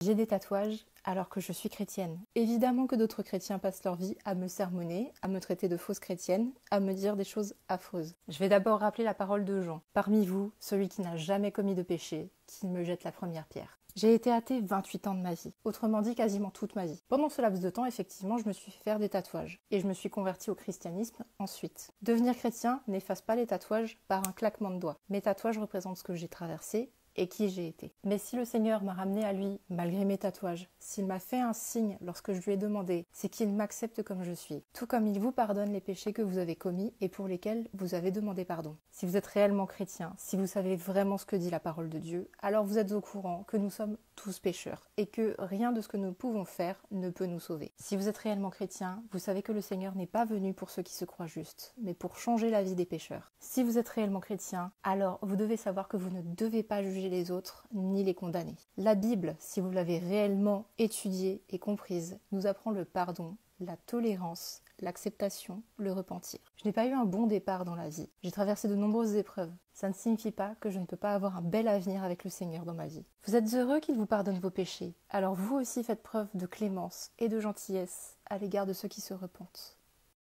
J'ai des tatouages alors que je suis chrétienne. Évidemment que d'autres chrétiens passent leur vie à me sermonner, à me traiter de fausse chrétienne, à me dire des choses affreuses. Je vais d'abord rappeler la parole de Jean. Parmi vous, celui qui n'a jamais commis de péché, qu'il me jette la première pierre. J'ai été athée 28 ans de ma vie, autrement dit quasiment toute ma vie. Pendant ce laps de temps, effectivement, je me suis fait faire des tatouages et je me suis convertie au christianisme ensuite. Devenir chrétien n'efface pas les tatouages par un claquement de doigts. Mes tatouages représentent ce que j'ai traversé et qui j'ai été. Mais si le Seigneur m'a ramené à lui malgré mes tatouages, s'il m'a fait un signe lorsque je lui ai demandé, c'est qu'il m'accepte comme je suis, tout comme il vous pardonne les péchés que vous avez commis et pour lesquels vous avez demandé pardon. Si vous êtes réellement chrétien, si vous savez vraiment ce que dit la parole de Dieu, alors vous êtes au courant que nous sommes tous pécheurs et que rien de ce que nous pouvons faire ne peut nous sauver. Si vous êtes réellement chrétien, vous savez que le Seigneur n'est pas venu pour ceux qui se croient justes, mais pour changer la vie des pécheurs. Si vous êtes réellement chrétien, alors vous devez savoir que vous ne devez pas juger les autres ni les condamner. La Bible, si vous l'avez réellement étudiée et comprise, nous apprend le pardon, la tolérance, l'acceptation, le repentir. Je n'ai pas eu un bon départ dans la vie. J'ai traversé de nombreuses épreuves. Ça ne signifie pas que je ne peux pas avoir un bel avenir avec le Seigneur dans ma vie. Vous êtes heureux qu'il vous pardonne vos péchés. Alors vous aussi faites preuve de clémence et de gentillesse à l'égard de ceux qui se repentent.